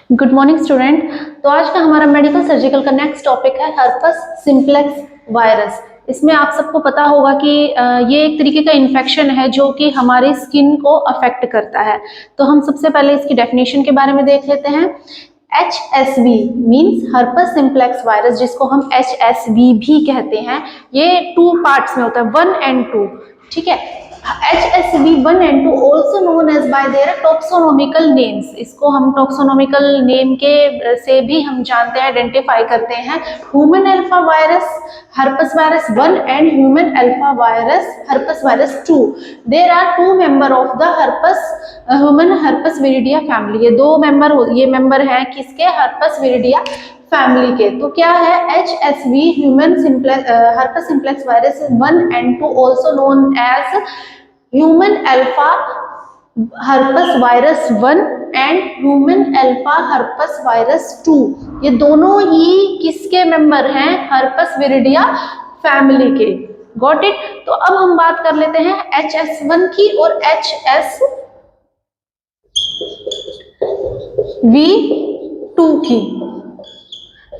Good morning student. तो आज का हमारा मेडिकल सर्जिकल का नेक्स्ट टॉपिक है हर्पस सिंप्लेक्स वायरस। इसमें आप सबको पता होगा कि ये एक तरीके का इन्फेक्शन है जो कि हमारी स्किन को अफेक्ट करता है। तो हम सबसे पहले इसकी डेफिनेशन के बारे में देख लेते हैं। HSV means herpes simplex virus, जिसको हम HSV भी कहते हैं। ये 2 पार्ट्स में होता है, 1 and 2। ठीक है। HSV 1 and 2 also known as by their taxonomical names. इसको हम टॉक्सोनोमिकल नेम के से भी हम जानते हैं, आइडेंटिफाई करते हैं। Human alpha virus herpes virus 1 and human alpha virus herpes virus 2। There are 2 member of the herpes human herpes viridae family. ये 2 मेंबर हैं किसके? हर्पस विरिडिया फैमिली के। तो क्या है? HSV human herpes simplex virus 1 and 2 also known as human alpha herpes virus 1 and human alpha herpes virus 2। ये दोनों ही किसके मेंबर हैं? हर्पस विरिडिया फैमिली के। Got it? तो अब हम बात कर लेते हैं HS1 की और HSV2 की।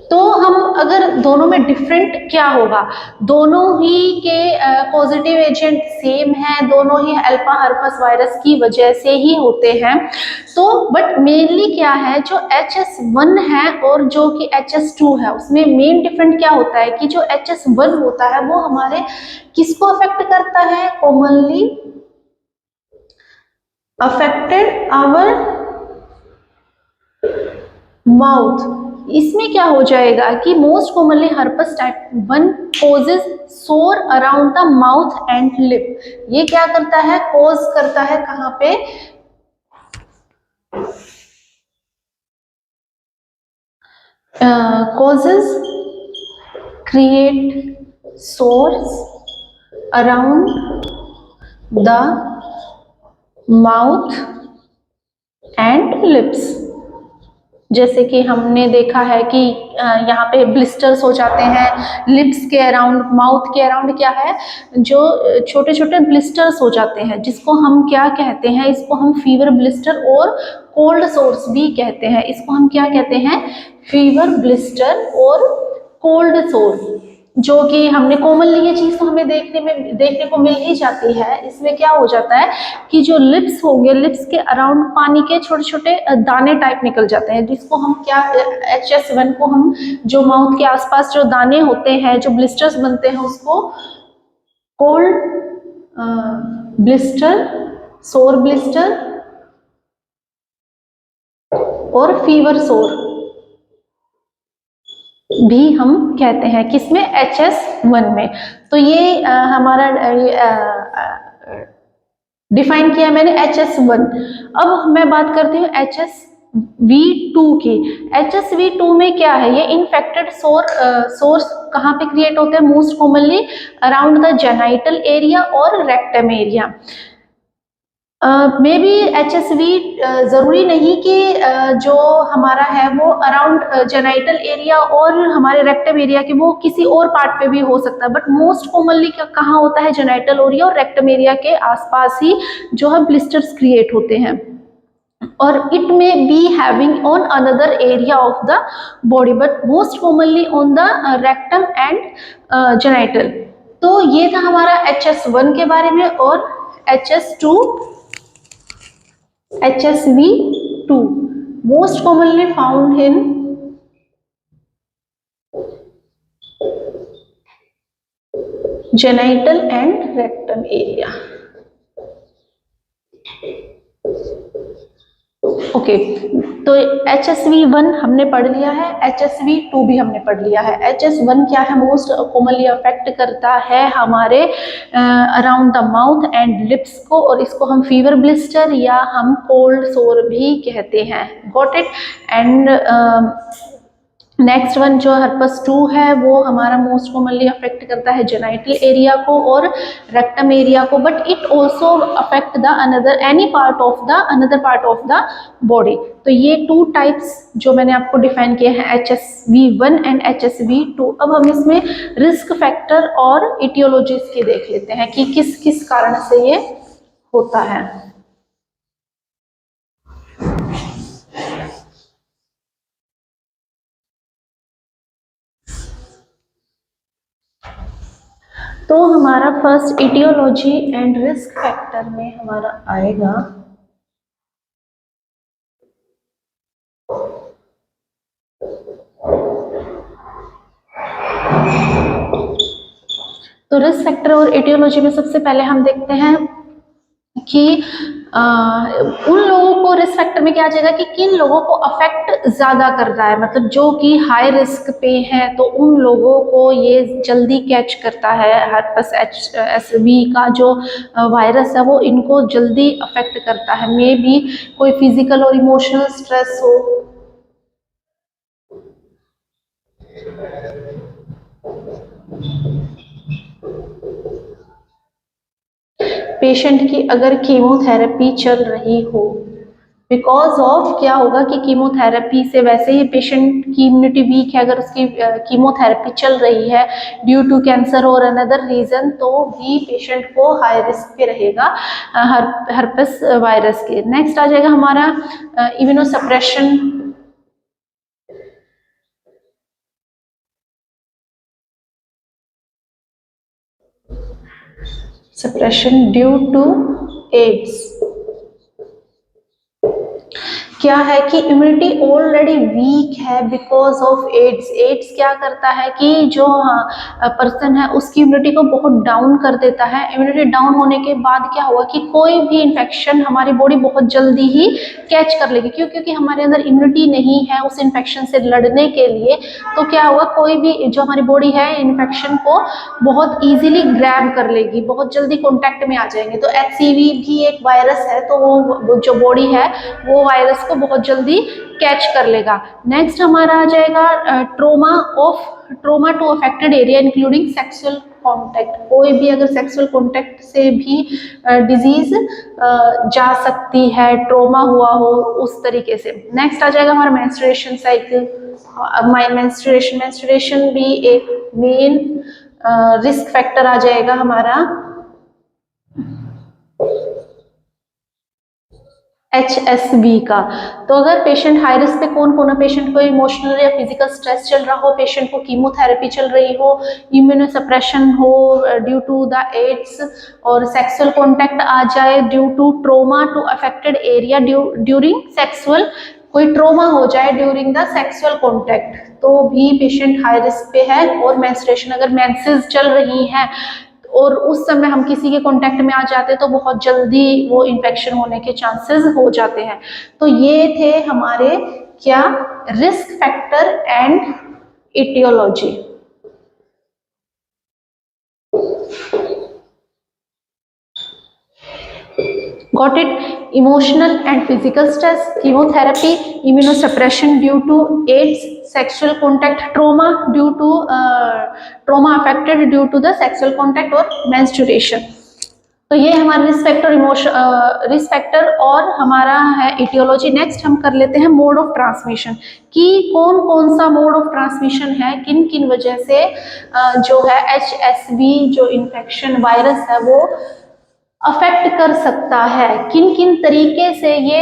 तो हम अगर दोनों में डिफरेंट क्या होगा, दोनों ही के पॉजिटिव एजेंट सेम है, दोनों ही अल्फा हर्पस वायरस की वजह से ही होते हैं। तो बट मेनली क्या है, जो HS1 है और जो कि HS2 है, उसमें मेन डिफरेंट क्या होता है कि जो HS1 होता है वो हमारे किसको अफेक्ट करता है? Commonly affected our mouth. इसमें क्या हो जाएगा कि most commonly herpes type 1 causes sore around the mouth and lip. ये क्या करता है? कॉज करता है कहां पे? Causes create sores around the mouth and lips. जैसे कि हमने देखा है कि यहाँ पे ब्लिस्टर्स हो जाते हैं लिप्स के अराउंड, माउथ के अराउंड क्या है, जो छोटे छोटे ब्लिस्टर्स हो जाते हैं, जिसको हम क्या कहते हैं? इसको हम फीवर ब्लिस्टर और कोल्ड सोर्स भी कहते हैं। इसको हम क्या कहते हैं? फीवर ब्लिस्टर और कोल्ड सोर्स। जो कि हमने कॉमनली ये चीज तो हमें देखने को मिल ही जाती है। इसमें क्या हो जाता है कि जो लिप्स होंगे, लिप्स के अराउंड पानी के छोटे छोटे दाने टाइप निकल जाते हैं, जिसको हम क्या, HS1 को हम जो माउथ के आसपास जो दाने होते हैं, जो ब्लिस्टर्स बनते हैं, उसको कोल्ड ब्लिस्टर, सोर ब्लिस्टर और फीवर सोर भी हम कहते हैं। किसमें? HS1 में। तो ये हमारा डिफाइन किया मैंने HS1। अब मैं बात करती हूँ HSV2 की। HSV2 में क्या है? ये इन्फेक्टेड सोर्स कहाँ पे क्रिएट होते हैं? Most commonly around the genital area और rectum area. May be HSV जरूरी नहीं कि जो हमारा है वो अराउंड जेनाइटल एरिया और हमारे रेक्टम एरिया के, वो किसी और पार्ट पे भी हो सकता है, बट मोस्ट कॉमनली कहाँ होता है? जेनाइटल एरिया और रेक्टम एरिया के आसपास ही जो है ब्लिस्टर्स क्रिएट होते हैं। और इट में be having on another area of the body, but most commonly on the rectum and genital. तो ये था हमारा HS1 के बारे में। और HSV2 most commonly found in genital and rectum area. Okay, तो HSV1 हमने पढ़ लिया है, HSV2 भी हमने पढ़ लिया है। HS1 क्या है? मोस्ट कॉमनली अफेक्ट करता है हमारे around the mouth and lips को, और इसको हम फीवर ब्लिस्टर या हम कोल्ड सोर भी कहते हैं। Got it? And next one जो हर्पस 2 है वो हमारा मोस्ट कॉमनली अफेक्ट करता है जेनाइटल एरिया को और रेक्टम एरिया को, but it also affect the another part of the body. तो ये 2 टाइप्स जो मैंने आपको डिफाइन किए हैं, HSV1 एंड HSV2। अब हम इसमें रिस्क फैक्टर और इटियोलॉजीज के देख लेते हैं कि किस किस कारण से ये होता है। तो हमारा first etiology and risk factor में हमारा आएगा तो रिस्क फैक्टर और इटियोलॉजी में सबसे पहले हम देखते हैं कि उन लोगों को रिस्क फैक्टर में क्या आ जाएगा कि किन लोगों को अफेक्ट ज्यादा कर रहा है, मतलब जो कि हाई रिस्क पे हैं तो उन लोगों को ये जल्दी कैच करता है। हर्पस HSV का जो वायरस है वो इनको जल्दी अफेक्ट करता है। मे बी कोई फिजिकल और इमोशनल स्ट्रेस हो, पेशेंट की अगर कीमोथेरेपी चल रही हो, बिकॉज ऑफ क्या होगा कि कीमोथेरेपी से वैसे ही पेशेंट की इम्यूनिटी वीक है, अगर उसकी कीमोथेरेपी चल रही है ड्यू टू कैंसर और अनदर रीजन, तो भी पेशेंट को हाई रिस्क पे रहेगा हर्पस वायरस के। नेक्स्ट आ जाएगा हमारा immunosuppression. Suppression due to AIDS क्या है कि इम्यूनिटी ऑलरेडी वीक है बिकॉज ऑफ एड्स। एड्स क्या करता है कि जो पर्सन है उसकी इम्यूनिटी को बहुत डाउन कर देता है। इम्यूनिटी डाउन होने के बाद क्या होगा कि कोई भी इन्फेक्शन हमारी बॉडी बहुत जल्दी ही कैच कर लेगी, क्यों? क्योंकि हमारे अंदर इम्यूनिटी नहीं है उस इन्फेक्शन से लड़ने के लिए। तो क्या होगा, कोई भी जो हमारी बॉडी है इन्फेक्शन को बहुत इजीली ग्रैब कर लेगी, बहुत जल्दी कॉन्टैक्ट में आ जाएंगे। तो HCV भी एक वायरस है, तो वो जो बॉडी है वो वायरस को बहुत जल्दी कैच कर लेगा। नेक्स्ट हमारा आ जाएगा trauma to affected area including sexual contact. कोई भी अगर सेक्सुअल कॉन्टैक्ट से भी डिजीज जा सकती है, ट्रोमा हुआ हो उस तरीके से। नेक्स्ट आ जाएगा हमारा मेंस्ट्रुएशन साइकिल। मेंस्ट्रुएशन भी एक मेन रिस्क फैक्टर आ जाएगा हमारा HSV का। तो अगर पेशेंट हाई रिस्क पे कौन कौन है, पेशेंट को इमोशनल या फिजिकल स्ट्रेस चल रहा हो, पेशेंट को कीमोथेरेपी चल रही हो, इम्यूनोसप्रेशन हो ड्यू टू द एड्स, और सेक्सुअल कॉन्टैक्ट आ जाए due to trauma to affected area during sexual, कोई ट्रोमा हो जाए ड्यूरिंग द सेक्सुअल कॉन्टैक्ट, तो भी पेशेंट हाई रिस्क पे है। और मेंस्ट्रुएशन, अगर मेंसेस चल रही हैं और उस समय हम किसी के कांटेक्ट में आ जाते हैं तो बहुत जल्दी वो इन्फेक्शन होने के चांसेस हो जाते हैं। तो ये थे हमारे क्या risk factor and etiology. Got it? Emotional and physical stress, chemotherapy, immunosuppression due to AIDS, sexual contact, trauma due to trauma affected due to the sexual contact और menstruation। तो ये हमारा रिस्क फैक्टर और हमारा है इटियोलॉजी। नेक्स्ट हम कर लेते हैं मोड ऑफ ट्रांसमिशन, कि कौन कौन सा मोड ऑफ ट्रांसमिशन है, किन किन वजह से जो है HSV जो इन्फेक्शन वायरस है वो अफेक्ट कर सकता है, किन किन तरीके से ये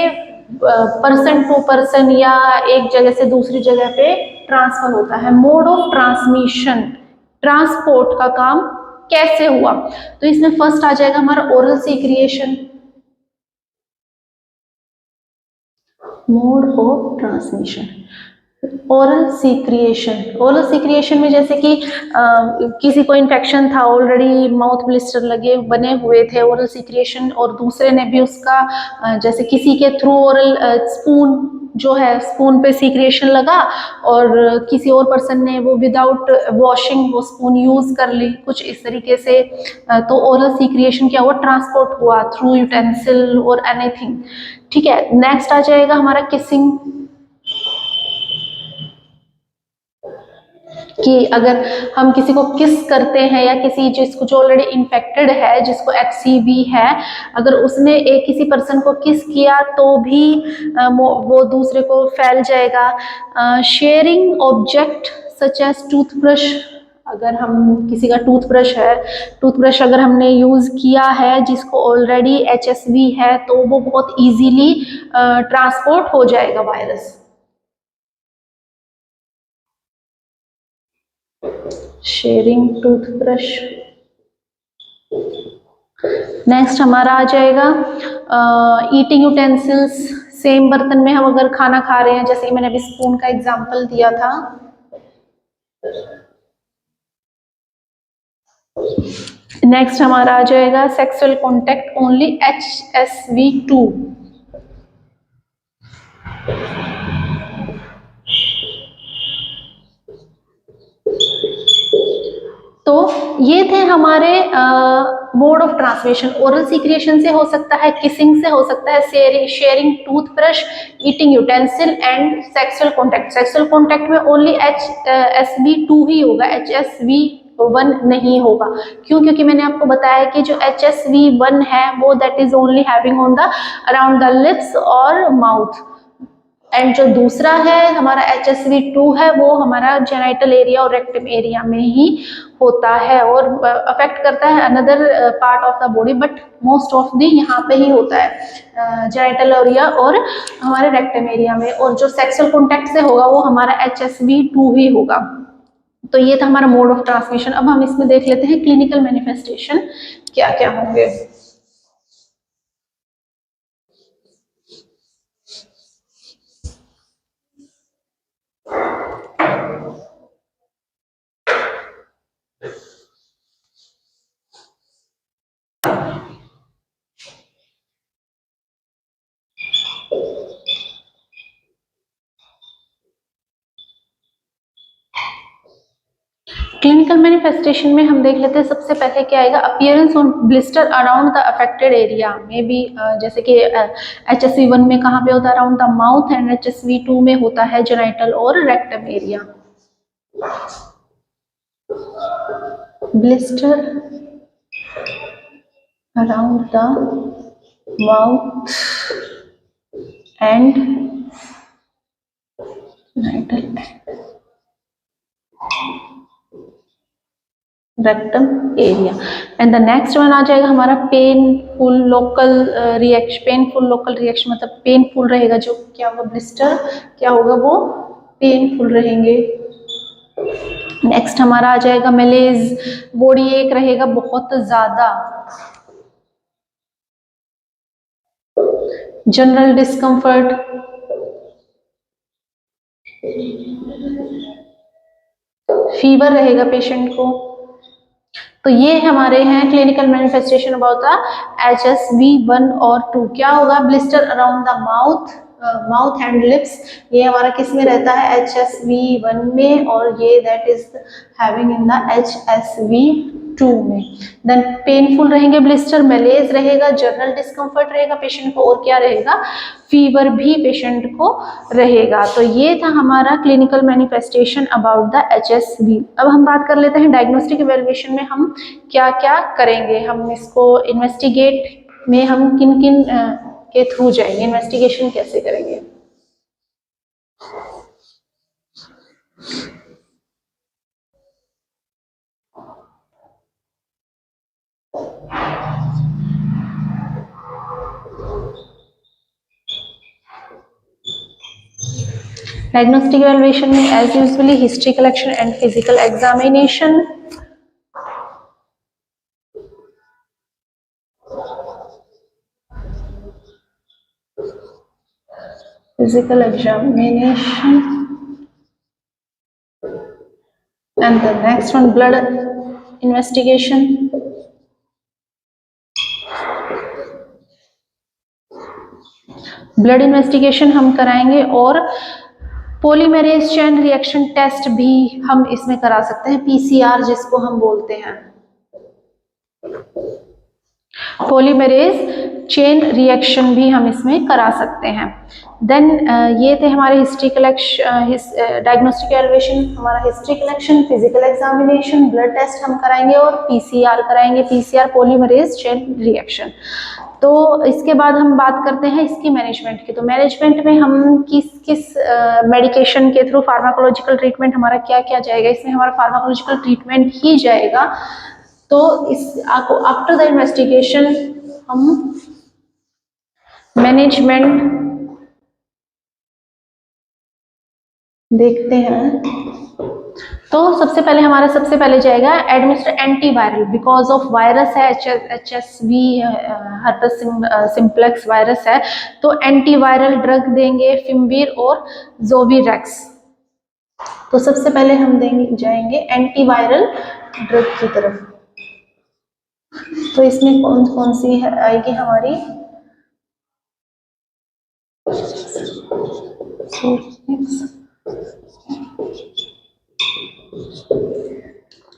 पर्सन टू पर्सन या एक जगह से दूसरी जगह पे ट्रांसफर होता है। मोड ऑफ ट्रांसमिशन, ट्रांसपोर्ट का काम कैसे हुआ, तो इसमें फर्स्ट आ जाएगा हमारा oral secretion. Mode of transmission, oral secretion में जैसे कि किसी को इन्फेक्शन था ऑलरेडी, माउथ ब्लिस्टर लगे बने हुए थे, ओरल सीक्रिएशन, और दूसरे ने भी उसका जैसे किसी के थ्रू ओरल स्पून जो है स्पून पे सीक्रिएशन लगा और किसी और पर्सन ने वो विदाउट वॉशिंग वो स्पून यूज कर ली, कुछ इस तरीके से। तो ओरल सीक्रिएशन क्या हुआ, ट्रांसपोर्ट हुआ थ्रू यूटेंसिल और एनीथिंग। ठीक है, नेक्स्ट आ जाएगा हमारा किसिंग, कि अगर हम किसी को किस करते हैं या किसी जिसको जो ऑलरेडी इन्फेक्टेड है, जिसको HCV है, अगर उसने एक किसी पर्सन को किस किया तो भी वो दूसरे को फैल जाएगा। Sharing object such as toothbrush, अगर हम किसी का टूथब्रश अगर हमने यूज किया है जिसको ऑलरेडी HSV है तो वो बहुत इजीली ट्रांसपोर्ट हो जाएगा वायरस। शेयरिंग टूथब्रश, नेक्स्ट हमारा आ जाएगा ईटिंग यूटेंसिल्स। सेम बर्तन में हम अगर खाना खा रहे हैं, जैसे मैंने अभी स्पून का एग्जांपल दिया था। नेक्स्ट हमारा आ जाएगा सेक्सुअल कॉन्टैक्ट ओनली HSV2। तो ये थे हमारे mode of transmission. Oral secretion से हो सकता है, किसिंग से हो सकता है, sharing toothbrush, eating utensil and sexual contact. Sexual contact में ओनली HSV2 ही होगा, HSV1 नहीं होगा। क्यों? क्योंकि मैंने आपको बताया कि जो HSV1 है वो that is only having on the around the lips और माउथ, एंड जो दूसरा है हमारा HSV2 है वो हमारा जेनाइटल एरिया और रेक्टम एरिया में ही होता है और अफेक्ट करता है another part of the body, but most of the यहाँ पे ही होता है जेनाइटल एरिया और हमारे रेक्टम एरिया में। और जो सेक्सुअल कॉन्टैक्ट से होगा वो हमारा HSV2 ही होगा। तो ये था हमारा मोड ऑफ ट्रांसमिशन। अब हम इसमें देख लेते हैं क्लिनिकल मैनिफेस्टेशन क्या क्या होंगे। क्लिनिकल मैनिफेस्टेशन में हम देख लेते हैं सबसे पहले क्या आएगा, appearance on blister around the affected area में भी, जैसे कि HSV1 में कहाँ पे होता है, around the mouth, and HSV2 में होता है जेनाइटल और rectum area. Blister around the mouth and genital rectum area. And the next one आ जाएगा हमारा painful local reaction. Painful local reaction मतलब पेनफुल रहेगा, जो क्या होगा, ब्लिस्टर क्या होगा, वो पेनफुल रहेंगे। नेक्स्ट हमारा आ जाएगा मेलेज, बॉडी एक रहेगा बहुत ज्यादा। जनरल डिस्कम्फर्ट, फीवर रहेगा पेशेंट को। तो ये हमारे हैं clinical manifestation about the HSV1 और 2। क्या होगा, blister around the mouth and lips, ये हमारा किस में रहता है, HSV1 में, और ये that is having in the HSV2 में। देन पेनफुल रहेंगे ब्लिस्टर, मेलेज रहेगा, जनरल डिस्कम्फर्ट रहेगा पेशेंट को, और क्या रहेगा, फीवर भी पेशेंट को रहेगा। तो ये था हमारा clinical manifestation about the HSV। अब हम बात कर लेते हैं डायग्नोस्टिक इवैल्यूएशन में हम क्या क्या करेंगे। हम इसको इन्वेस्टिगेट में हम किन किन के थ्रू जाएंगे, इन्वेस्टिगेशन कैसे करेंगे। डायग्नोस्टिक इवैल्यूएशन में as usually history collection and physical examination. Physical examination, and the next one blood investigation. Blood investigation हम कराएंगे और पॉलीमेरेज चेन रिएक्शन टेस्ट भी हम इसमें करा सकते हैं, PCR जिसको हम बोलते हैं। पॉलीमेरेज चेन रिएक्शन भी हम इसमें करा सकते हैं। देन ये थे हमारे हिस्ट्री कलेक्शन, डायग्नोस्टिक इवैल्यूएशन, हमारा history collection, physical examination, blood test हम कराएंगे और PCR कराएंगे, PCR पॉलीमेरेज चेन रिएक्शन। तो इसके बाद हम बात करते हैं इसकी मैनेजमेंट की। तो मैनेजमेंट में हम किस किस मेडिकेशन के थ्रू, फार्माकोलॉजिकल ट्रीटमेंट हमारा क्या क्या जाएगा, इसमें हमारा फार्माकोलॉजिकल ट्रीटमेंट ही जाएगा। तो इस आफ्टर द इन्वेस्टिगेशन हम मैनेजमेंट देखते हैं। तो सबसे पहले हमारा सबसे पहले जाएगा administer antiviral, because of virus है HSV हर्पस सिंप्लेक्स वायरस है, तो एंटीवायरल ड्रग देंगे फिमवीर और जोविरेक्स। तो सबसे पहले हम जाएंगे एंटीवायरल ड्रग की तरफ। तो इसमें कौन कौन सी आएगी हमारी,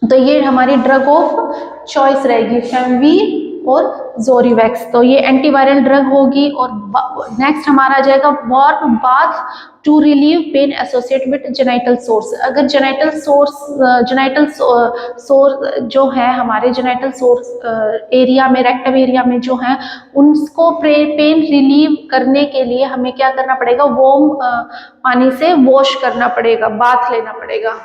तो ये हमारी ड्रग ऑफ चॉइस रहेगी फेमवीर और जोरिवैक्स। तो ये एंटीवायरल ड्रग होगी। और नेक्स्ट हमारा आ जाएगा warm bath to relieve pain associate with genital sores. अगर जेनाइटल सोर्स जो है हमारे जेनाइटल सोर्स एरिया में, रेक्टम एरिया में जो है, उनको पेन रिलीव करने के लिए हमें क्या करना पड़ेगा, वार्म पानी से वॉश करना पड़ेगा, बाथ लेना पड़ेगा।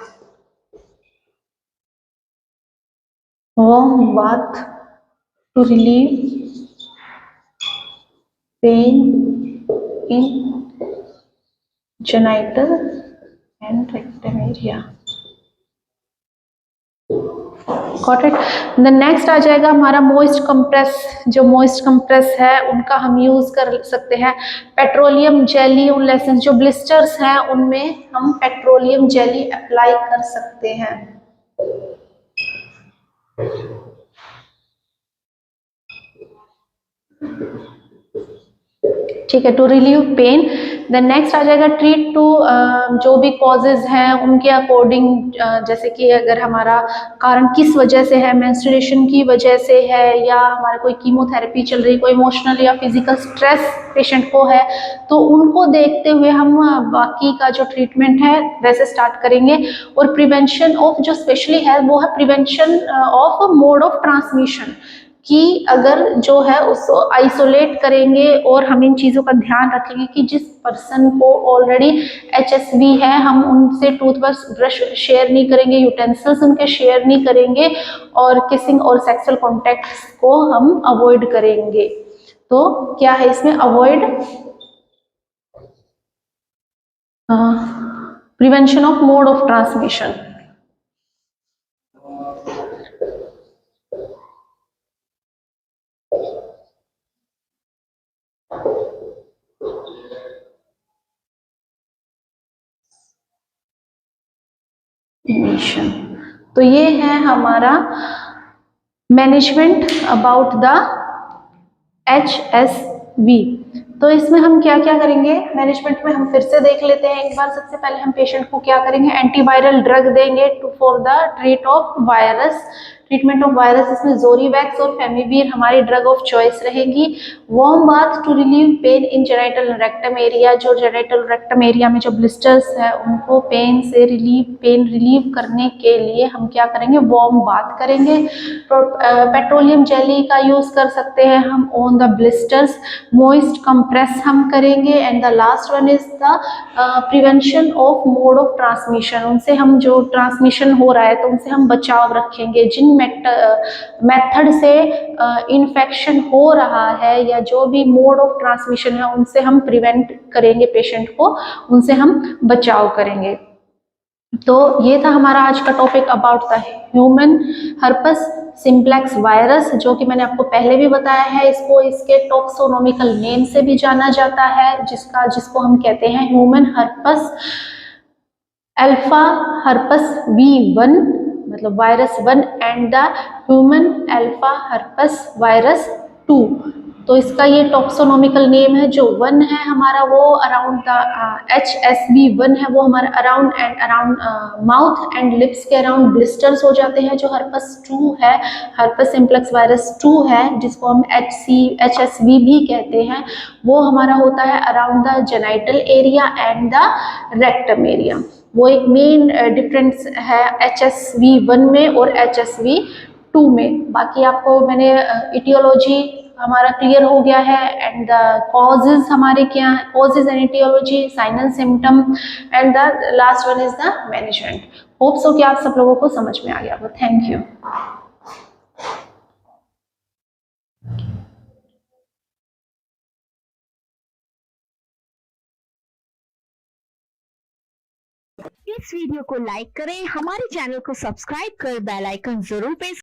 warm bath to relieve pain in genital and rectum area. Got it? The next आ जाएगा हमारा मोइस्ट कंप्रेस। जो मोइस्ट कंप्रेस है उनका हम यूज कर सकते हैं पेट्रोलियम जेली। उन लेसन जो ब्लिस्टर्स हैं उनमें हम पेट्रोलियम जेली अप्लाई कर सकते हैं। ठीक है, to relieve pain. Then next आ जाएगा ट्रीट टू, जो भी कॉजेज हैं उनके अकॉर्डिंग, जैसे कि अगर हमारा कारण किस वजह से है, मेंस्ट्रुएशन की वजह से है, या हमारा कोई कीमोथेरेपी चल रही, कोई इमोशनल या फिजिकल स्ट्रेस पेशेंट को है, तो उनको देखते हुए हम बाकी का जो ट्रीटमेंट है वैसे स्टार्ट करेंगे। और प्रिवेंशन ऑफ जो स्पेशली है वो है prevention of mode of transmission, कि अगर जो है उसको आइसोलेट करेंगे और हम इन चीज़ों का ध्यान रखेंगे कि जिस पर्सन को ऑलरेडी HSV है हम उनसे टूथब्रश ब्रश शेयर नहीं करेंगे, यूटेंसिल्स उनके शेयर नहीं करेंगे, और किसिंग और सेक्सुअल कॉन्टैक्ट्स को हम अवॉइड करेंगे। तो क्या है इसमें, avoid prevention of mode of transmission. तो ये है हमारा मैनेजमेंट अबाउट द HSV। तो इसमें हम क्या क्या करेंगे मैनेजमेंट में, हम फिर से देख लेते हैं एक बार। सबसे पहले हम पेशेंट को क्या करेंगे, एंटीवायरल ड्रग देंगे for the treat of virus, treatment of virus. इसमें जोरीवैक्स और फेमिवीर हमारी ड्रग ऑफ चॉइस रहेगी। Warm bath to relieve pain in genital rectum area, जो जेनाइटल रेक्टम एरिया में जो ब्लिस्टर्स है उनको पेन रिलीव करने के लिए हम क्या करेंगे, वार्म बाथ करेंगे। पेट्रोलियम जेली का यूज कर सकते हैं हम on the blisters. Moist compress हम करेंगे। And the last one is the prevention of mode of transmission, उनसे हम जो ट्रांसमिशन हो रहा है तो उनसे हम बचाव रखेंगे। जिन मेथड से इन्फेक्शन हो रहा है या जो भी मोड ऑफ ट्रांसमिशन है उनसे हम प्रिवेंट करेंगे, पेशेंट को उनसे हम बचाव करेंगे। तो ये था हमारा आज का topic about the human herpes simplex virus, जो कि मैंने आपको पहले भी बताया है। इसको इसके टॉक्सोनोमिकल नेम से भी जाना जाता है, जिसको हम कहते हैं human herpes alpha herpes V1, मतलब virus 1, and the human alpha herpes virus 2। तो इसका ये टॉक्सोनोमिकल नेम है। जो 1 है हमारा वो अराउंड द HSV1 है, वो हमारा अराउंड माउथ एंड लिप्स के अराउंड ब्लिस्टर्स हो जाते हैं। जो हर्पस 2 है, हर्पस सिंप्लेक्स वायरस 2 है, जिसको हम HSV भी कहते हैं, वो हमारा होता है around the genital area and the rectum area. वो एक मेन डिफरेंस है HSV1 में और HSV2 में। बाकी आपको मैंने इटियोलॉजी हमारा क्लियर हो गया है, एंड द कॉजेज हमारे क्या है, causes and aetiology, sign and symptom, and the last one is the management. Hope so कि आप सब लोगों को समझ में आ गया हो। Thank you. इस वीडियो को लाइक करें, हमारे चैनल को सब्सक्राइब कर बेल आइकन जरूर प्रेस